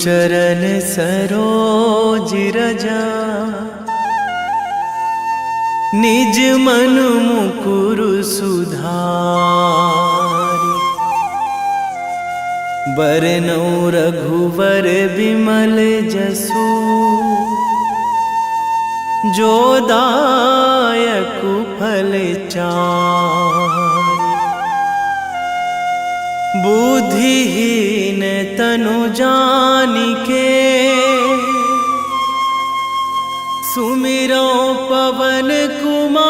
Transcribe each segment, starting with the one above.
चरण सरोज रजा, निज मन मुकुर सुधारि। बरनौ रघुवर बिमल जसु, जो दायक फल चारि। बुद्धिहीन तनु जानिके, सुमिरो पवन कुमार।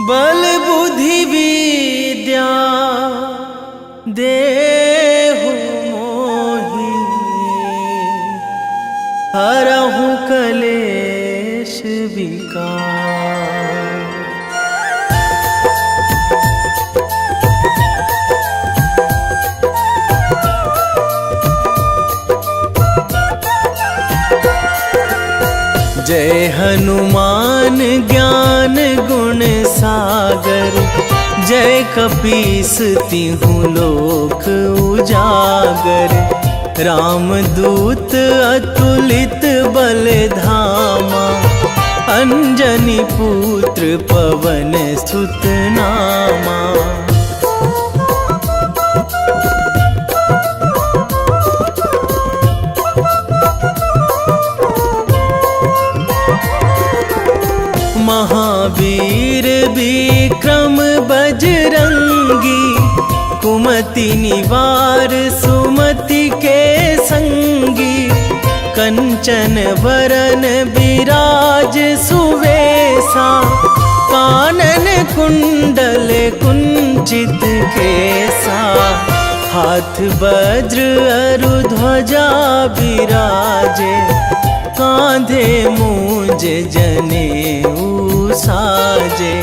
बल बुद्धि विद्या देहु मोहि, हरहु कलेश विकार। जय हनुमान ज्ञान गुण सागर, जय कपीस तिहु लोक उजागर। रामदूत अतुलित बल धामा, अंजनी पुत्र पवन सुत नामा। महावीर विक्रम बजरंगी, कुमति निवार सुमति के संगी। कंचन वरन विराज सुवेशा, कानन कुंडल कुंचित केसा। हाथ वज्र अरु ध्वजा बिराजे, कांधे मूंज जनेऊ साजे।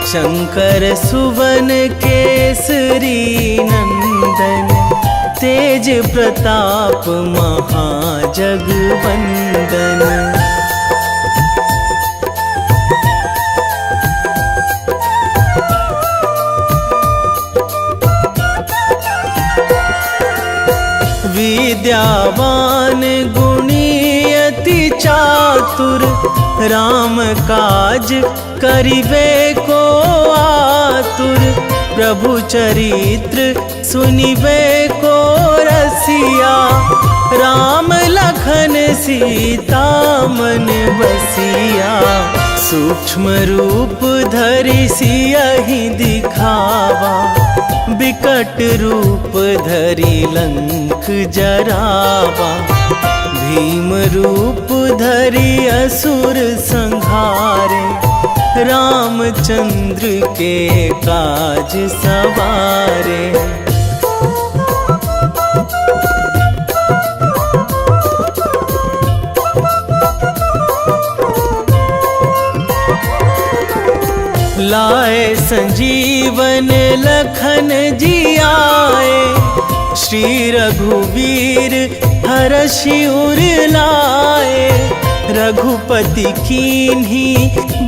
शंकर सुवन केसरी नंदन, तेज प्रताप महाजगवंदन। विद्यावान गुणी अति चातुर, राम काज करिबे को आतुर। प्रभु चरित्र सुनिबे को रसिया, राम लखन सीता मन बसिया। सूक्ष्म रूप धरि सियहि दिखावा, बिकट रूप धरि लंक जरावा। भीम रूप धरि असुर संहारे, रामचंद्र के काज सवारे। लाए संजीवन लखन जियाए, श्री रघुवीर हरषि उर लाए। रघुपति कीन्ही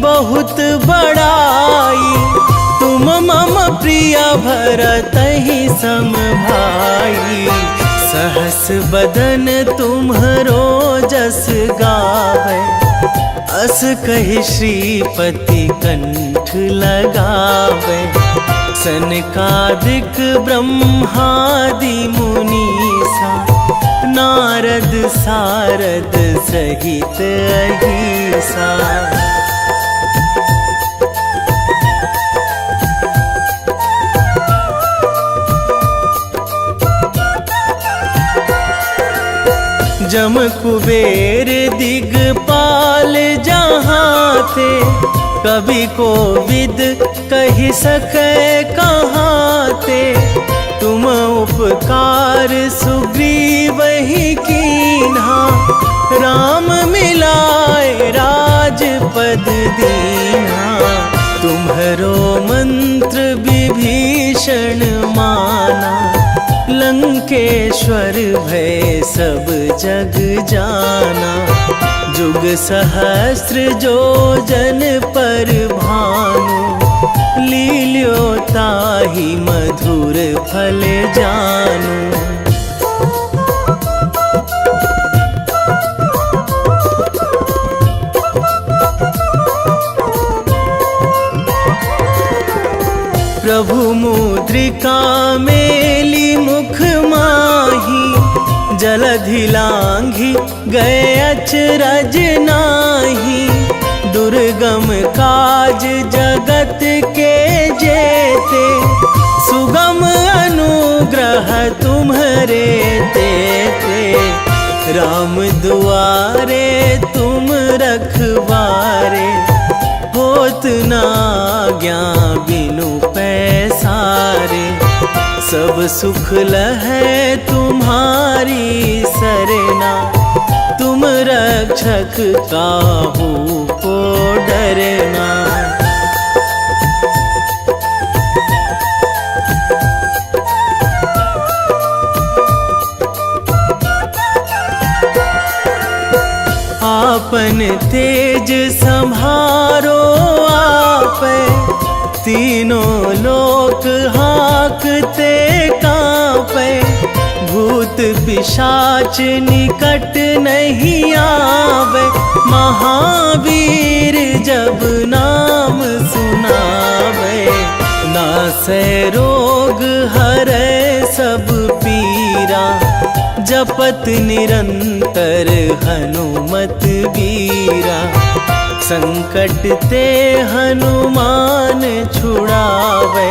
बहुत बड़ाई, तुम मम प्रिय भरतहि सम भाई। सहस बदन तुम्हरो जस गावै, अस कहि श्रीपति कंठ लगावै। सनकादिक ब्रह्मादि मुनीसा, नारद सारद सहित अहिसा। जम कुबेर दिगपाल जहाँ थे, कवि कोविद कहि सकै कहाँ ते। तुम उपकार सुग्रीवहि कीन्हा, राम मिलाए राजपद दीन्हा। तुम्हरो मंत्र विभीषण माना, लंकेश्वर भय सब जग जाना। जुग सहस्र जो जन पर भानु, लील्यो ताहि मधुर फल जानू। प्रभु मुद्रिका मेली मुख माही, जलधि लांघी गए अचरज नाही। दुर्गम काज जगत के जेते, सुगम अनुग्रह तुम्हरे तेते। राम दुआरे तुम रखवारे, होत ना आज्ञा बिनु पैसारे। सब सुख लहै तुम्हारी सरना, तुम रक्षक काहू को डरना। आपन तेज संभारो आपे, तीनों लोक हाँकते कांपे। भूत पिशाच निकट नहीं आवे, महावीर जब नाम सुनावे। नासै रोग हरै सब पीरा, जपत निरंतर हनुमत बीरा। संकट ते हनुमान छुड़ावे,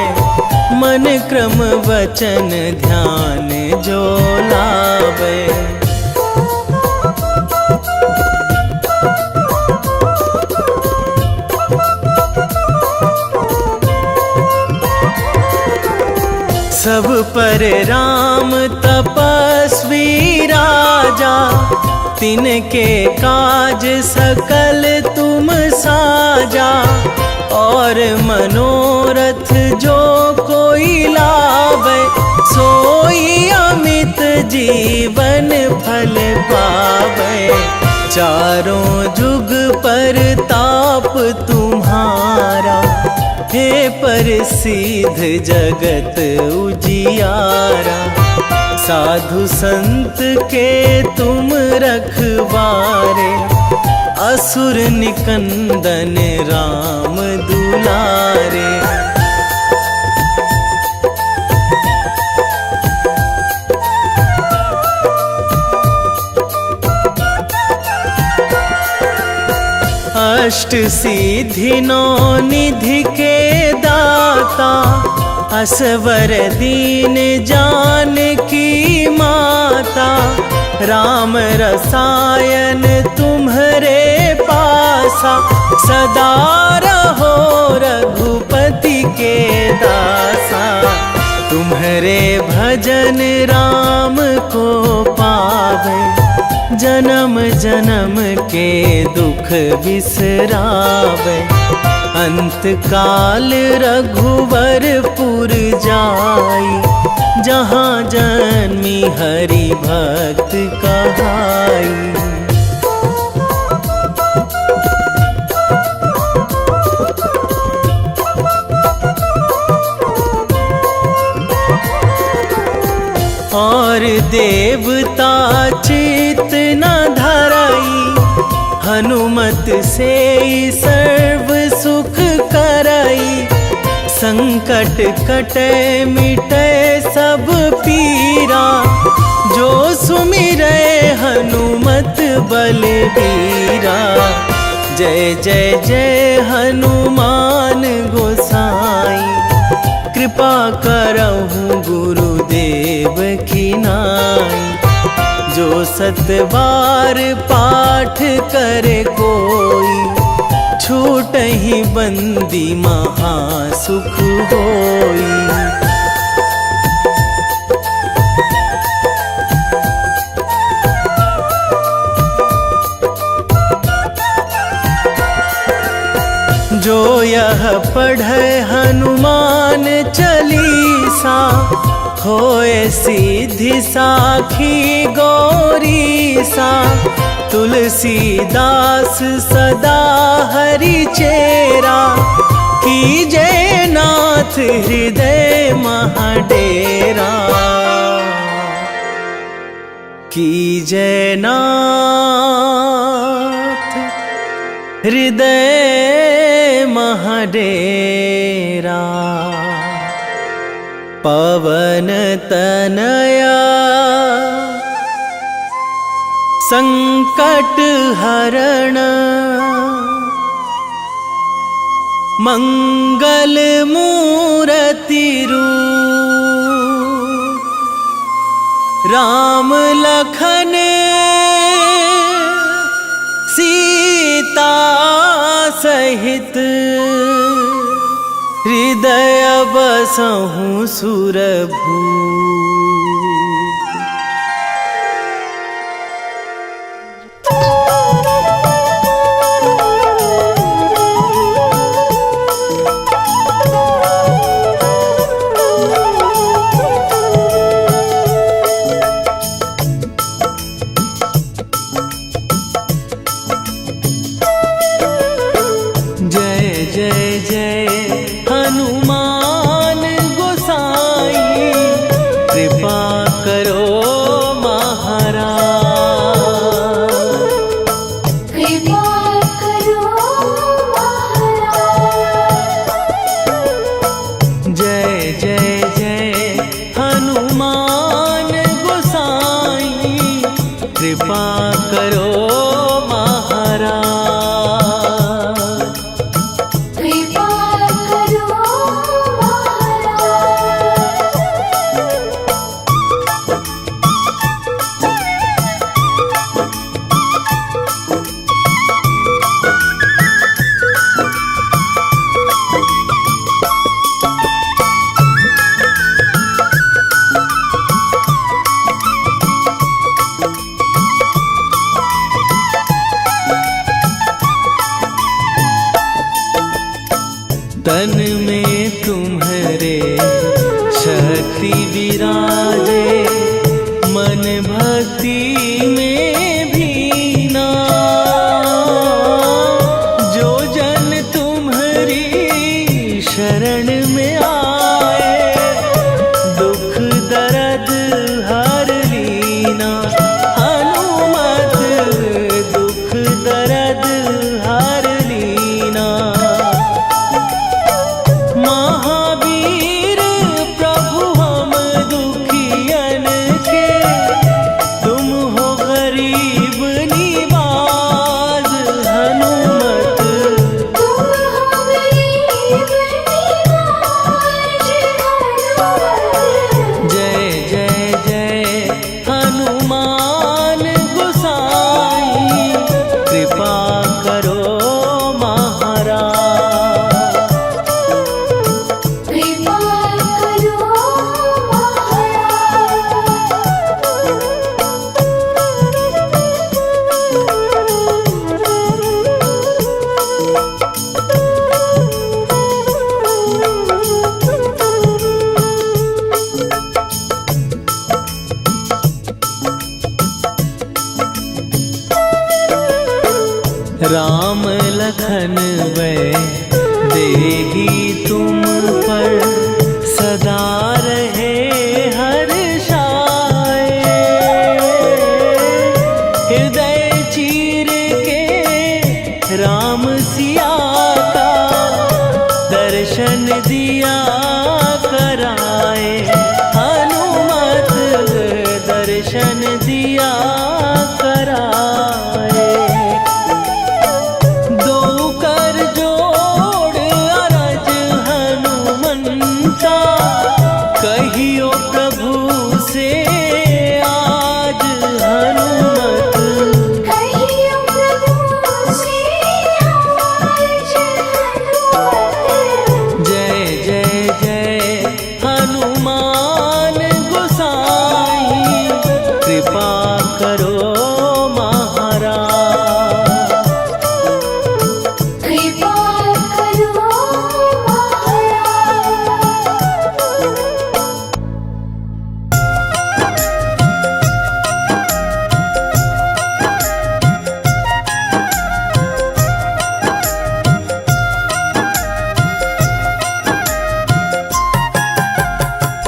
मन क्रम वचन ध्यान जो लावे। सब पर राम तपस्वी राजा, तिनके काज सकल तुम साजा। और मनोरथ जो कोई लावे, सोई अमित जीवन फल पावे। चारों जुग पर ताप तुम्हारा, हे प्रसिद्ध जगत उजियारा। साधु संत के तुम रखवारे, असुर निकंदन राम दुलारे। अष्ट सिद्धि नौ निधि के दाता, असवर दीन जानकी माता। राम रसायन तुम्हरे पासा, सदा रहो रघुपति के दासा। तुम्हरे भजन राम को पावे, जन्म जन्म के दुख बिसरावे। अंत काल रघुवरपुर जाई, जहाँ जन्मी हरि भक्त कहाई। और देवता चित न धराई, हनुमत से सर्व सुख कराई। संकट कटे मिटे सब पीरा, जो सुमिरै हनुमत बलबीरा। जय जय जय हनुमान गोसाई, कृपा करहु गुरुदेव की नाई। जो सतबार पाठ करे कोई, छूटहि बंदी महासुख होई। जो यह पढ़े हनुमान चालीसा, होए सीधी साखी गौरी सा, तुलसीदास सदा हरि चेरा, कीजे नाथ हृदय महाडेरा, कीजे नाथ हृदय महाडेरा। पवन तनया संकट हरण, मंगल मूर्ति रूप, राम लखन सीता सहित, हृदय बसहु सुरभूप। जय जय जय हनुमान गोसाई, कृपा करो महाराज, कृपा करो महाराज। जय जय जय हनुमान गोसाई, कृपा करो महाराज। तन में तुम्हारे शक्ति विराजे, मन भक्ति में भीना, जो जन तुम्हारी शरण में आए, दुख दर्द हर लीना। हनुमत दुख दर्द हर लीना, महावीर प्रभु हम दुखिया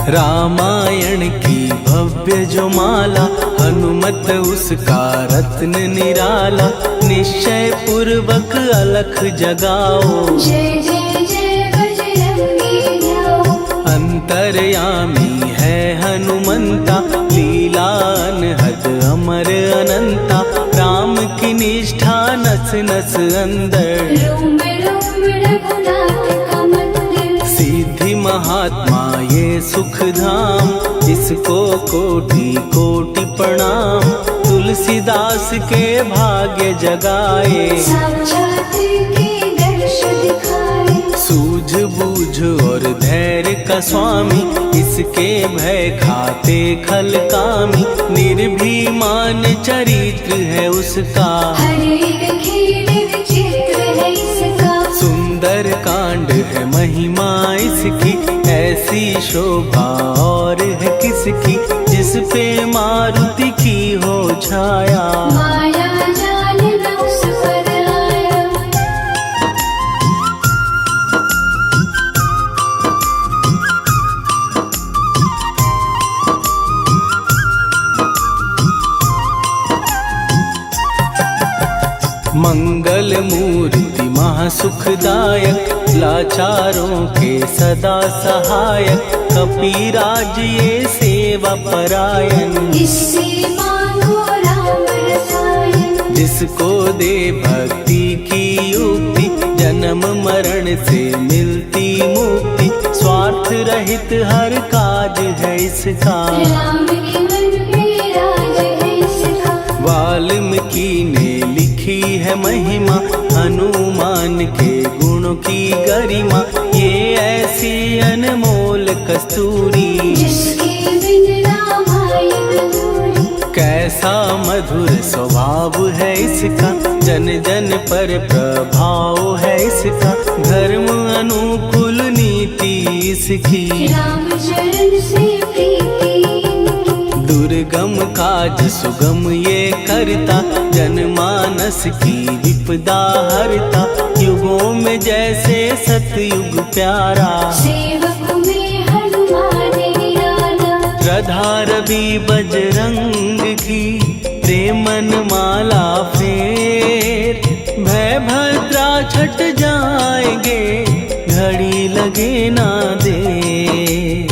रामायण की भव्य जो माला, हनुमत उसका रत्न निराला। निश्चय पूर्वक अलख जगाओ, जय जय जय बजरंगी जाओ। अंतर्यामी है हनुमंता, लीला अनहद अमर अनंता। राम की निष्ठा नस नस अंदर, रोम रोम रघुनाथ का मंदिर। सिद्धि महात्मा ये सुख धाम, इसको कोटि कोटि प्रणाम। तुलसीदास के भाग्य जगाए, साक्षात के दर्श दिखाए। सूझ बूझ और धैर्य का स्वामी, इसके भय खाते खल कामी। निर्भीमान चरित्र है उसका, हर एक खेल विचित्र है इसका। सुंदर कांड है महिमा इसकी। ऐसी शोभा और है किसकी, जिस पे मारुति की हो छाया। माया जाल न उस पर आया। मंगल मूर्ति महासुखदायक, लाचारों के सदा सहायक। कपीराज ये सेवा परायण, इससे मांगो राम रसायन। जिसको दे भक्ति की युक्ति, जन्म मरण से मिलती मुक्ति। स्वार्थ रहित हर काज है इसका, राम के मन में राज है इसका। वाल्मीकि ने लिखी है महिमा, हनुमान के गुणों की गरिमा। ये ऐसी अनमोल कस्तूरी, जिसके बिन रामायण अधूरी। कैसा मधुर स्वभाव है इसका, जन जन पर प्रभाव है इसका। धर्म अनुकूल नीति इसकी, राम चरण से प्रीति इनकी। दुर्गम काज सुगम ये करता, जनमानस की विपदा हरता। युगों में जैसे सतयुग प्यारा, सेवक में हनुमान निराला। श्रद्धा रवि बजरंग की, प्रेमन माला फेर। भय भद्रा छट जाएंगे, घड़ी लगे ना देर।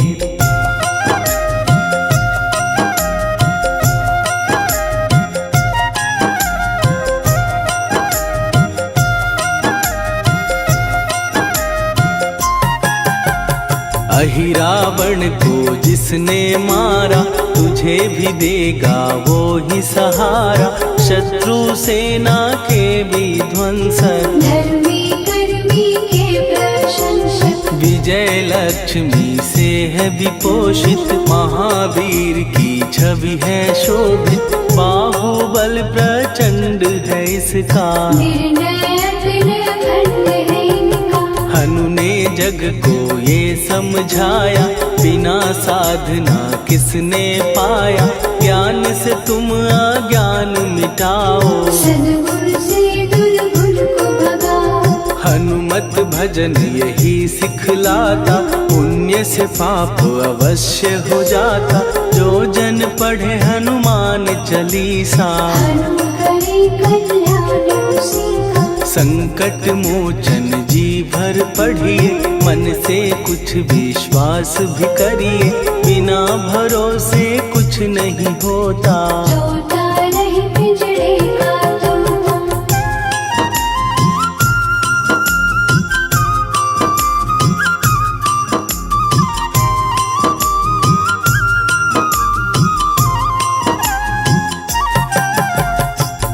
अहिरावण को जिसने मारा, तुझे भी देगा वो ही सहारा। शत्रु सेना के विध्वंसक, धर्मी कर्मी के प्रशंसक। विजय लक्ष्मी से है विपोषित। महावीर की छवि है शोभित, बाहुबल प्रचंड है इसका। निर्णय अखिल अखंड है इनका। हनु ने जग को ये समझाया, बिना साधना किसने पाया। ज्ञान से तुम अज्ञान मिटाओ, सद्गुण से दुर्गुण को भगाओ। हनुमत भजन यही सिखलाता, पुण्य से पाप अवश्य हो जाता। जो जन पढ़े हनुमान चालीसा, हनु करे कल्याण उसी का। संकट मोचन जी भर पढ़िए, मन से कुछ विश्वास भी करिए। बिना भरोसे कुछ नहीं होता, तोता रहे पिंजड़े का तोता।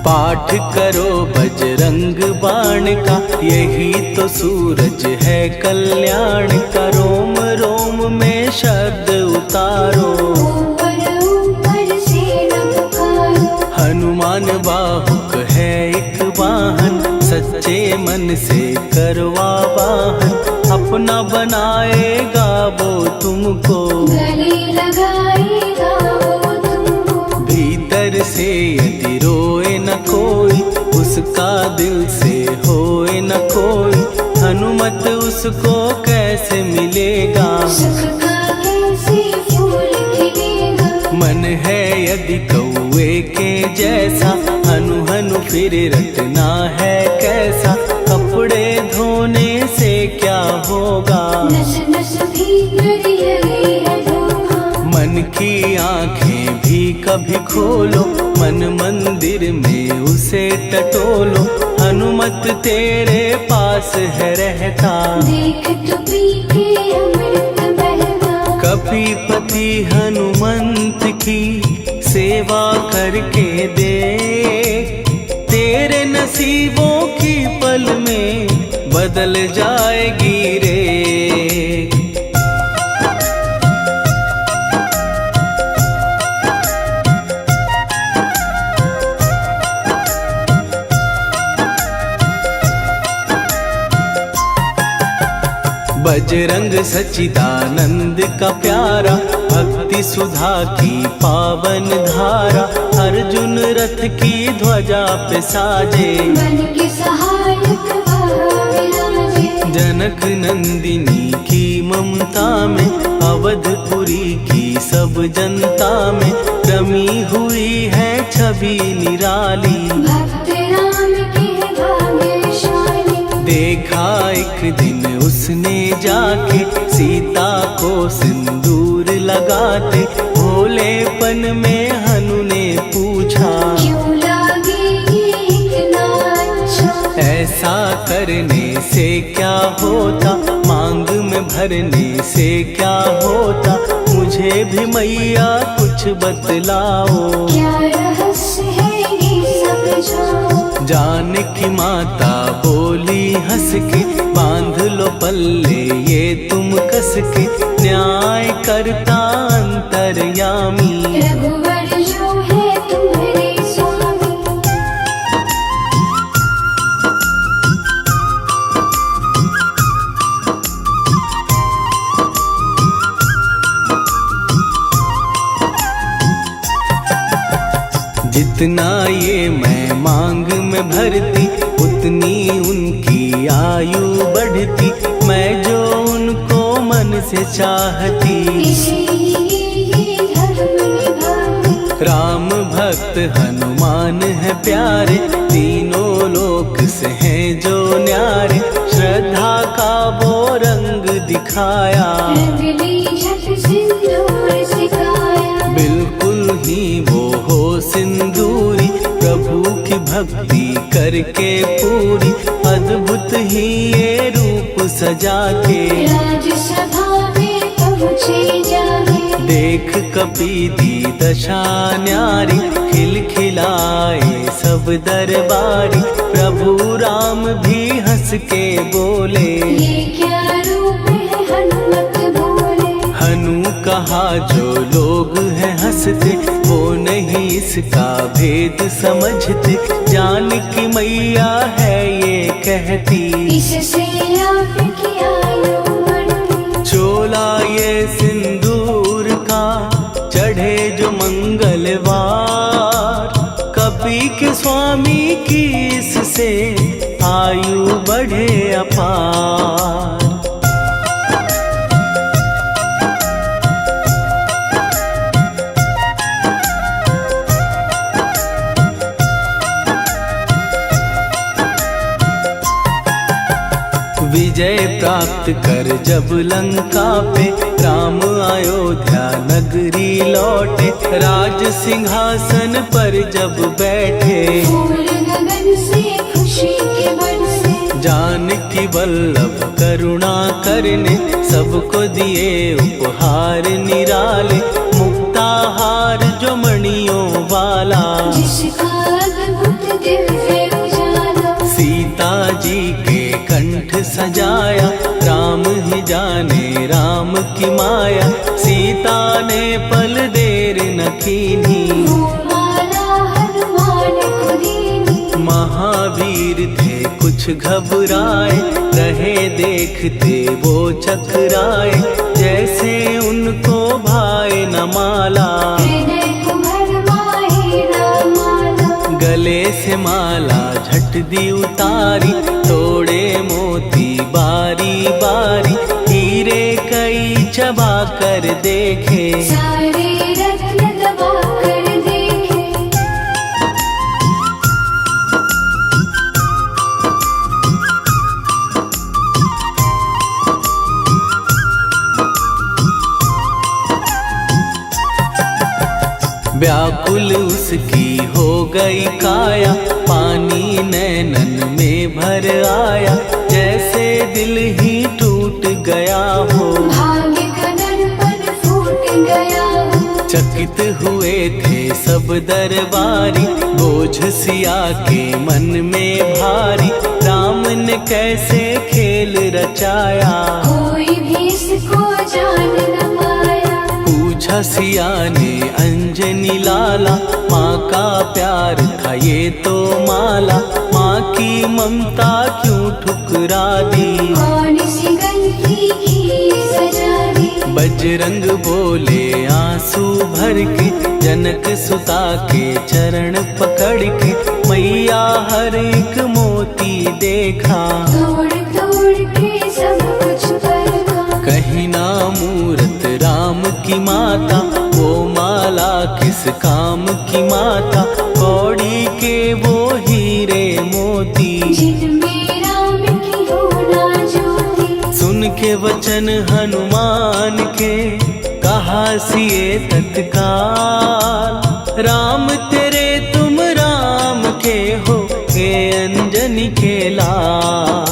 पाठ करो बजरंग बाण का, यही तो सूरज है कल्याण का। रोम रोम में शब्द उतारो, ऊपर ऊपर से न पुकारो। हनुमान बाहुक है एक वाहन, सच्चे मन से करवा वाहन। अपना बनाएगा वो तुमको, गले लगाएगा वो तुमको। भीतर से यदि रोए न कोई, उसका दिल से होए न कोई। हनुमत उसको कैसे मिलेगा, सुख का कैसे से फूल खिलेगा। मन है यदि कौए के जैसा, हनु हनु फिर रटना है कैसा। कपड़े धोने से क्या होगा, नस नस भीतर लगी है धोखा। मन की आंखें भी कभी खोलो, मन मंदिर में उसे टटोलो। हनुमत तेरे पास है रहता, देख तो पी के अमृत बहता। कपीपति हनुमंत की सेवा करके दे, तेरे नसीबों की पल में बदल जाएगी रे। बजरंग सच्चिदानंद का प्यारा, भक्ति सुधा की पावन धारा। अर्जुन रथ की ध्वजा पे साजे, बन के सहायक वह विराजे। जनक नंदिनी की ममता में, अवधपुरी की सब जनता में रमी हुई है छवि निराली। भक्त राम के भाग्यशाली, देखा एक दिन उसने जाके सीता को सिंदूर लगाते। भोलेपन में हनु ने पूछा, क्यों लागे ये इतना अच्छा। ऐसा करने से क्या होता, मांग में भरने से क्या होता। मुझे भी मैया कुछ बतलाओ, क्या रहस्य है ये सब जाओ। जानकी माता बोली हंस के, बांध लो पल्ले ये तुम कस के। न्याय करता अंतर्यामी, रघुवर जो है तुम्हारे स्वामी। जितना ये मैं मांग में भरती, उतनी उनकी आयु बढ़ती। मैं जो उनको मन से चाहती, इसीलिए धर्म निभाती। राम भक्त हनुमान है प्यारे, तीनों लोक से हैं जो न्यारे। श्रद्धा का वो रंग दिखाया, रंग ली झट सिंदूर सिखाया। बिल्कुल ही वो हो सिंदूरी, प्रभु की भक्ति करके पूरी। अद्भुत ही ये रूप सजा के, राजसभा में पहुँचे जाके। देख कपी दी दशा न्यारी, खिलखिलाए सब दरबारी। प्रभु राम भी हंस के बोले, ये क्या रूप है हनुमत बोले। हनु कहा जो लोग हैं हंसते, वो नहीं इसका भेद समझते। जानकी मैया है ये कहती, इससे आपकी आयु बढ़ती। चोला ये सिंदूर का चढ़े जो मंगलवार। कपी के स्वामी की इससे आयु बढ़े अपार। विजय प्राप्त कर जब लंका पे, राम अयोध्या नगरी लौटे। राज सिंहासन पर जब बैठे, फूल गगन से खुशी के बरसे। जानकी वल्लभ करुणा करने, सबको दिए उपहार निराले। मुक्ताहार जो मणियों वाला, जिसका अद्भुत दिव्य उजाला। सीता जी के कंठ सजाया। राम ही जाने राम की माया, सीता ने पल देर न कीन्ही। वो माला हनुमान को दीनी। महावीर थे कुछ घबराए, रहे देखते वो चकराए। जैसे उनको भाए न माला, हृदय को भरमाए रामाला। गले से माला झट दी उतारी। तोड़े मोती बारी बारी, हीरे कई चबा कर देखे। सारे रत्न दबा कर देखे। व्याकुल उसकी हो गई काया, पानी नैनन में भर आया, जैसे दिल ही टूट गया हो। भाग्य का दर्पण फूट गया हो। चकित हुए थे सब दरबारी, बोझ सिया के मन में भारी, राम ने कैसे खेल रचाया। कोई भी इसको जान न पाया। पूछा सिया ने अंजनी लाला, माँ का प्यार था ये तो माला, माँ की ममता क्यों ठुकरा दी। कौन सी गलती की सजा दी। बजरंग बोले आंसू भर के, जनक सुता के चरण पकड़ के, मैया हर एक मोती देखा। तोड़ तोड़ के सब कुछ परखा। कहीं ना मूरत राम की माता, वो माला किस काम की माता, कौड़ी के वो हीरे मोती, जिनमें राम की हो ना ज्योति। सुन के वचन हनुमान के, कहा सिए तत्काल, राम तेरे तुम राम के हो, हे अंजनी के लाल।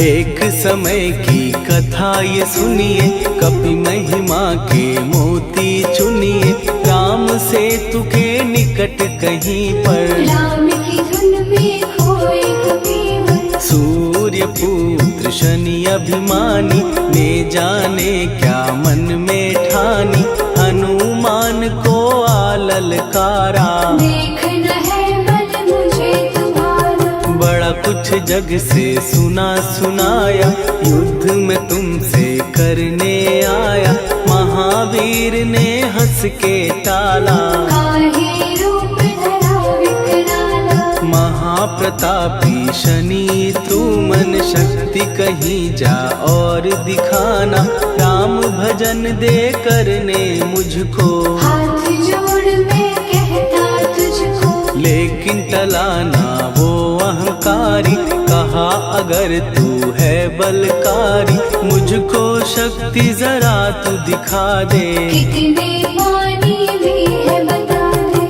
एक समय की कथा ये सुनिए, कपि महिमा के मोती चुनिए, राम सेतु के निकट कहीं पर, राम की धुन में खोए कबीर। सूर्य पुत्र शनि अभिमानी, ने जाने क्या मन में ठानी, हनुमान को आललकारा। देखना है बल मुझे तुम्हारा। बड़ा कुछ जग से सुना सुनाया, युद्ध में तुमसे करने आया, महावीर ने हंस के टाला। काहे रूप धरा विकराला। महाप्रतापी शनि तू मन शक्ति कहीं जा और दिखाना, राम भजन दे करने मुझको। हाथ जोड़ मैं कहता तुझको। लेकिन टला ना वो अहंकारी, कहा अगर तू है बलकारी, मुझको शक्ति जरा तू दिखा दे। कितने पानी भी है बता दे।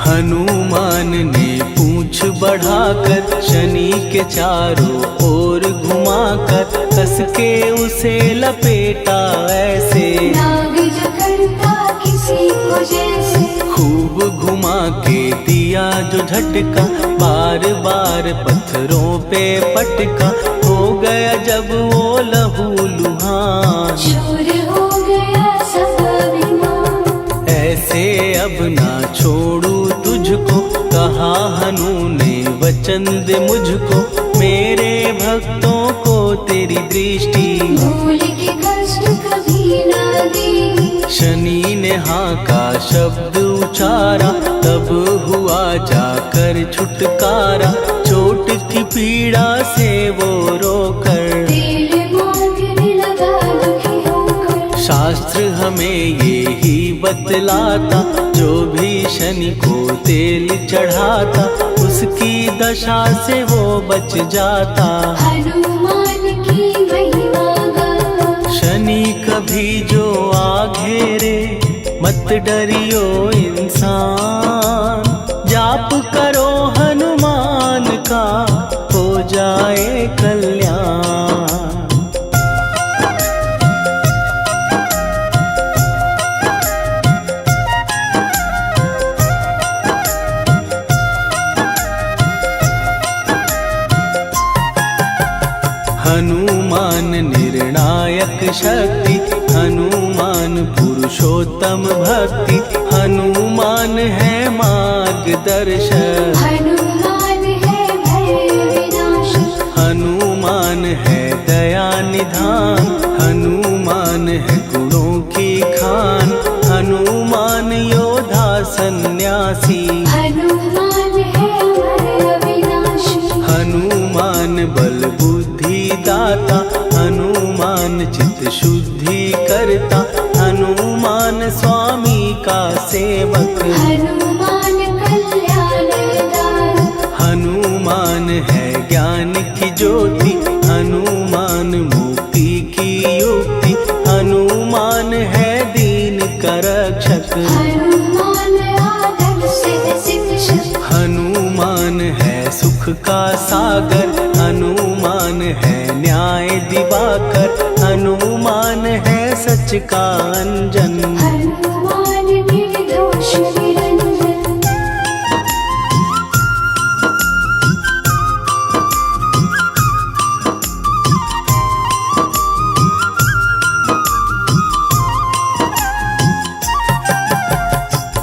हनुमान ने पूंछ बढ़ाकर, शनि के चारों ओर घुमाकर, कस के उसे लपेटा ऐसे। नाग जो करता किसी को जैसे। खूब घुमा के दिया जो झटका, बार बार पत्थरों पे पटका, हो गया जब वो लहू लुहान। चूर हो गया सब अभिमान। ऐसे अब ना छोड़ू तुझको, कहा हनु ने वचन दे मुझको, मेरे भक्तों को तेरी दृष्टि। भूल के कष्ट कभी ना देगी। शनि ने हाँ का शब्द उचारा, तब हुआ जाकर छुटकारा, चोट की पीड़ा से वो रोकर। तेल मांगने लगा दुखी होकर। शास्त्र हमें ये ही बतलाता, जो भी शनि को तेल चढ़ाता, उसकी दशा से वो बच जाता। हनुमान की महिमा गाता। शनि कभी जो आ घेरे, मत डरियो इंसान, जाप करो हनुमान का, हो जाए कल्याण। हनुमान निर्णायक शक्ति, हनुमान पुरुषोत्तम भक्ति, मार्गदर्शक। हनुमान है भय विनाशक, हनुमान है दया निधान, हनुमान है गुणों की खान, हनुमान योद्धा सन्यासी। हनुमान है भय विनाशक, हनुमान बल बुद्धि दाता, हनुमान चित्त शुद्धि करता, हनुमान स्वामी का सेवक। हनुमान कल्याणदायक, हनुमान है ज्ञान की ज्योति, हनुमान मुक्ति की युक्ति, हनुमान है दीन का रक्षक। हनुमान आदर्श शिक्षक, हनुमान है सुख का सागर, हनुमान है न्याय दिवाकर, हनुमान है सच का अंजन। हनुमान निर्दोष निरंजन,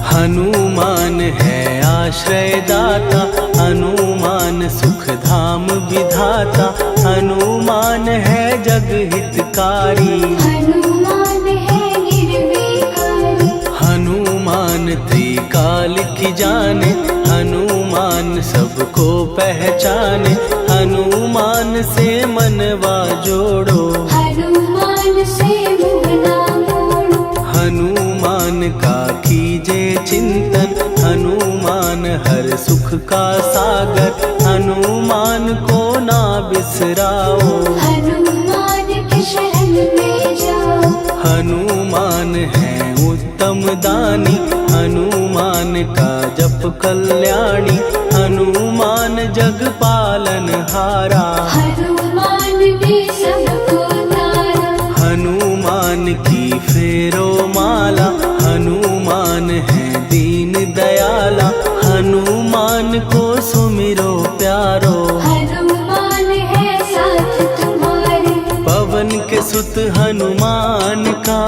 हनुमान है आश्रय दाता, हनुमान सुख धाम विधाता, हनुमान है जग हितकारी। हनुमान है निर्विकारी, हनुमान त्रिकाल की जाने, हनुमान सबको पहचाने, हनुमान से मनवा जोड़ो। हनुमान से मुँह ना मोड़ो, हनुमान का कीजे चिंतन, हनुमान हर सुख का सागर, हनुमान को ना बिसराओ। हनुमान के शरण में जाओ। हनुमान है उत्तम दानी, हनुमान का जप कल्याणी, हनुमान जग पालन हारा। हनुमान ने सबको तारा, हनुमान की फेरो माला, हनुमान है दीन दयाला, हनुमान को सुमिरो प्यारो। हनुमान है साथ तुम्हारे, पवन के सुत हनुमान का,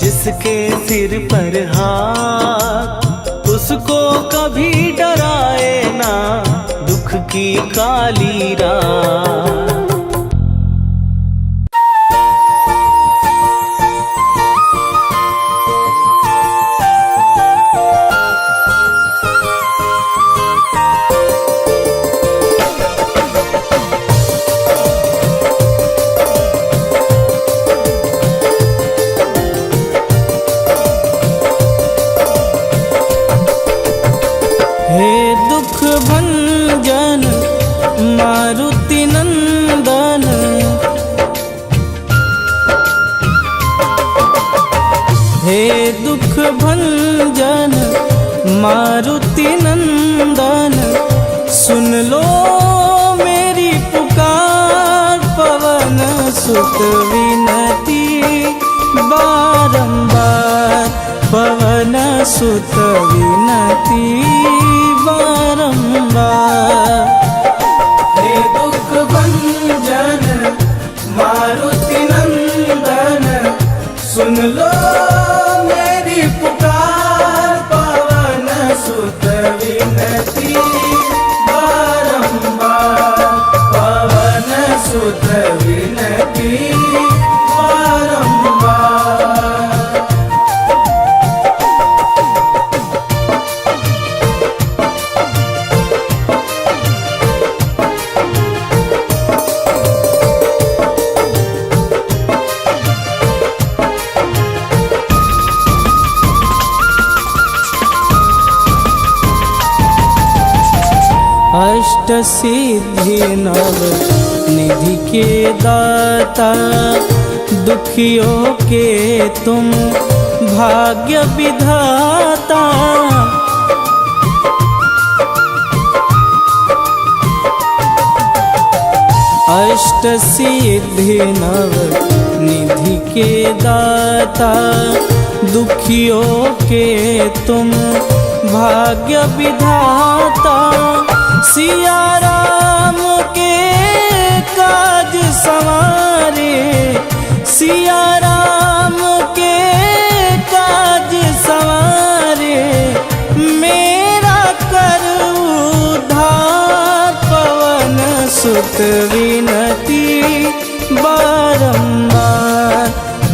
जिसके सिर पर हाथ, उसको कभी डराए ना दुख की काली रात। हे दुख भंजन मारुति नंदन, हे दुख भंजन मारुति नंदन, सुन लो मेरी पुकार, पवन सुत विनती बारंबार, पवन सुत विनती बारंबार। हे दुख भंजन मारुति नंदन, सुन लो मेरी पुकार, पवन सुत विनती बारंबार, पवन सुत विनती बारंबार। अष्ट सिद्धि नव निधि के दाता, दुखियों के तुम भाग्य विधाता। अष्ट सिद्धि नव निधि के दाता, दुखियों के तुम भाग्य विधाता। सिया राम के काज संवारे, सिया राम के काज संवारे, मेरा कर सुत विनती बारंबार,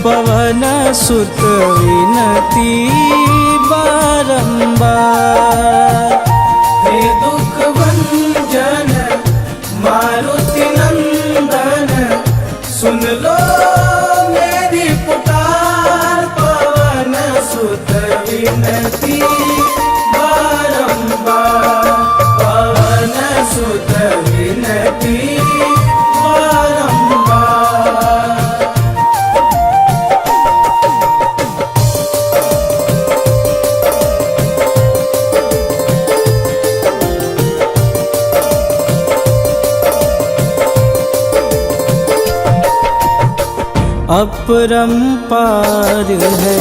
पवन सुत विनती बारंबार। हे दुख भंजन मारुति नंदन, सुन लो मेरी पुकार, पवन सुत विनती बारंबार, पवन सुत विनती बारंबार। अपरंपार है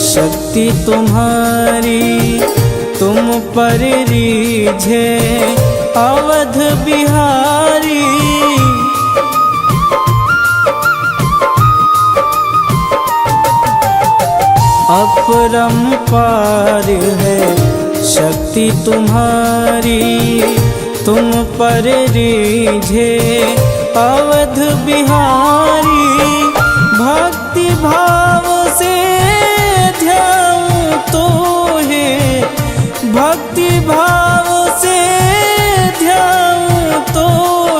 शक्ति तुम्हारी, तुम पर रीझे अवध बिहारी। अपरंपार है शक्ति तुम्हारी, तुम पर रीझे अवध बिहारी। भक्ति भाव से ध्याऊं तो है, भक्ति भाव से ध्याऊं तो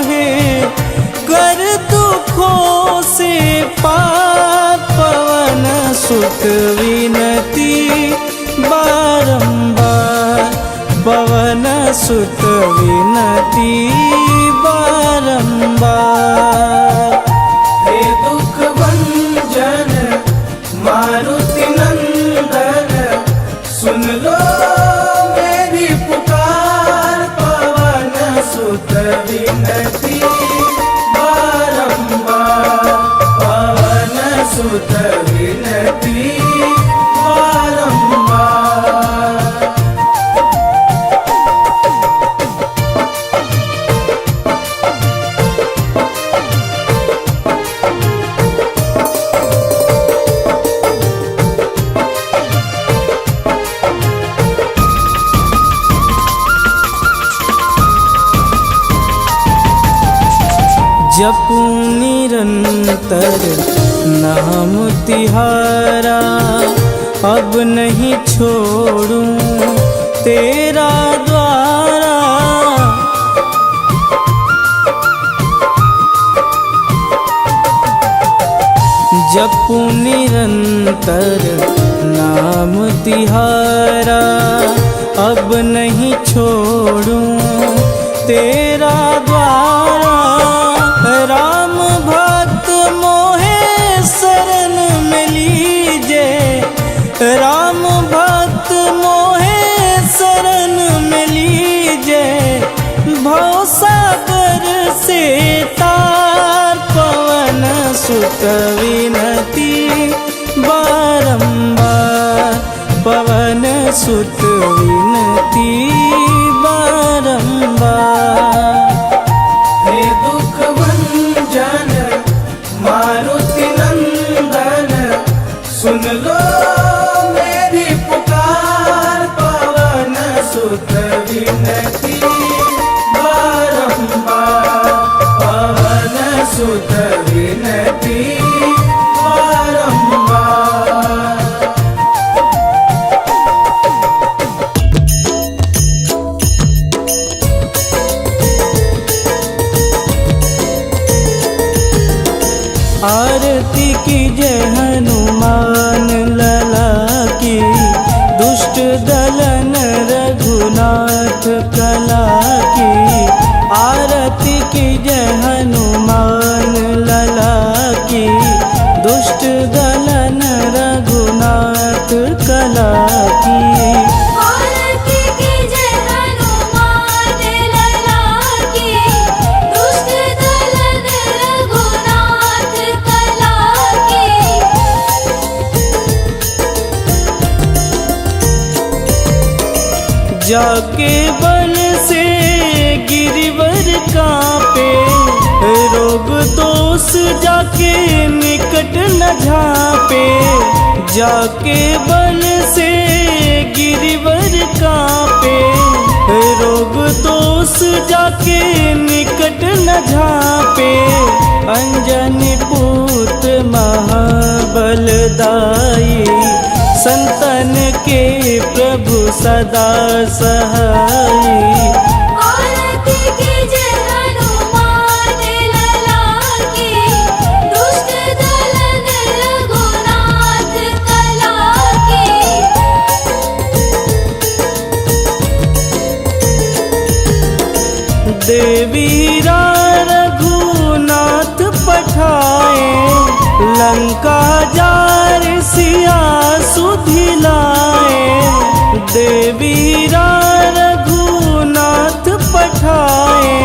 है, कर दुखों से पार, पवन सुत विनती बारंबार, पवन सुत विनती बारंबार। हे दुख भंजन मारुति नंदन, सुन लो मेरी पुकार, पवन सुत विनती बारंबार, पवन सुत विनती बारंबार। जपूं निरंतर नाम तिहारा, अब नहीं छोड़ूं तेरा द्वारा। जपूं निरंतर नाम तिहारा, अब नहीं छोड़ूं तेरा द्वारा। राम भक्त मोहे शरण में लीजे, राम भक्त मोहे शरण में लीजे, भवसागर से तार, पवन सुत विनती बारंबार, पवन सुत विनती बारंबार। हे दुख भंजन मारुति नंदन, सुन लो मेरी पुकार, पवन सुत विनती बारंबार, पवन सुत विनती बारंबार। आरती की जय हनुमान लला की, दुष्ट दलन रघुनाथ कला की। आरती की जय हनुमान लला की, दुष्ट दलन रघुनाथ कला की। आरती की जय हनुमान लला की, दुष्ट दलन रघुनाथ कला की। जाके बल से गिरिवर कांपे, रोग दोष जाके निकट न झांपे। जाके बल से गिरिवर कांपे, रोग दोष जाके निकट न झाँपे अंजनी पूत महाबलदाई। संतन के प्रभु सदा सहाई। आरती कीजिए हनुमान लला की, दुष्ट दलन रघुनाथ कला की। देवीरा रघुनाथ पठाए, लंका जार सिया सुधिलाए। देवीरा रघुनाथ पठाए,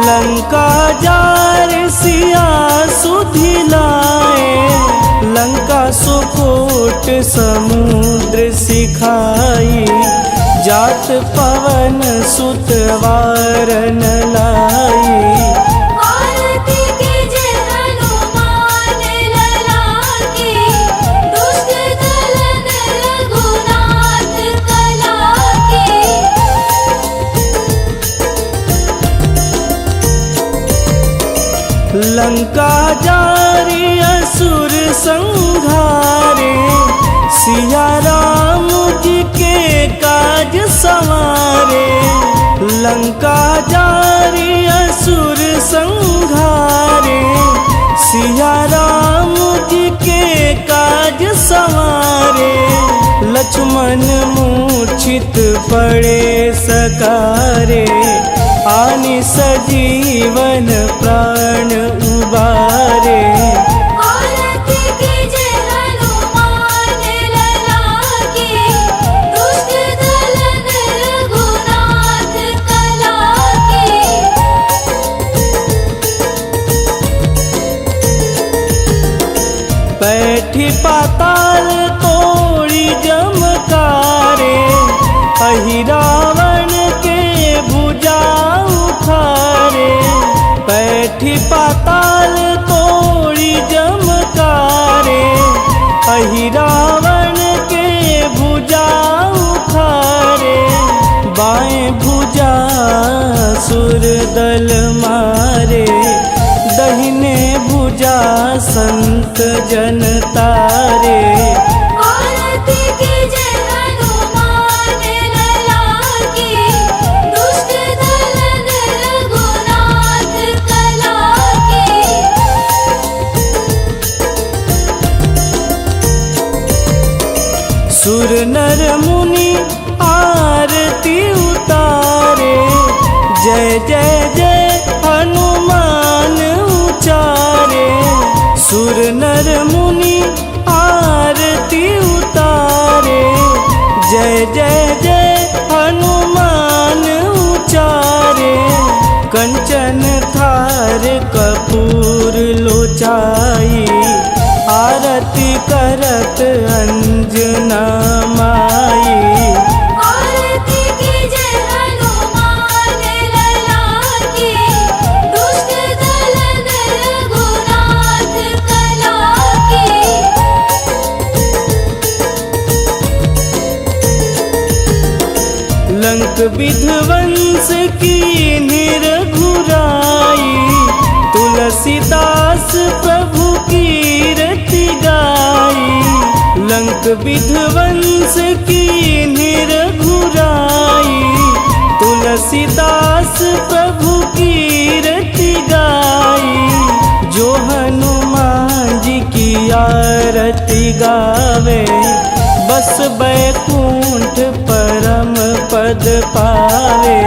लंका जार सिया सुधिलाए। लंका सुकोट समुद्र सिखाई, जात पवन सुत वारन लाई। आरती कीजिए हनुमान लला की, दुष्ट दलन रघुनाथ कला की। लंका जारी असुर संहारे, सिया राम जी के काज संवारे। लंका जारी असुर संहारे, सिया राम जी के काज संवारे। लक्ष्मण मूर्छित पड़े सकारे, आनि सजीवन प्राण उबारे। आरती कीजिए हनुमान लला की, दुष्ट दलन रघुनाथ कला की। बैठी पाताल तोड़ी जमकारे, अहि रावण के भुजा उखारे। बैठी पाताल तोड़ी जमकारे, अहि रावण के भुजा उखारे। बाएं भुजा सुर दल मारे, दहिने भुजा संत जन तारे। आरती कीजिए हनुमान लला की, दुष्ट दलन रघुनाथ कला की। सुर नर मुनि आरती उतारे, जय जय जय हनुमान उचारे। सुर नर मुनि आरती उतारे, जय जय जय हनुमान उचारे। कंचन थार कपूर लोचाई, आरती करत अंजना माई। आरती कीजिए हनुमान लला की, दुष्ट दलन रघुनाथ कला की। लंक विध्वंस की निरघुराई, तुलसीदास प्रभु कीरति गाई। लंक विध्वंस की निरघुराई, तुलसीदास प्रभु कीरति गाई। जो हनुमान जी की आरती गावे, बस बैकुंठ परम पद पावे।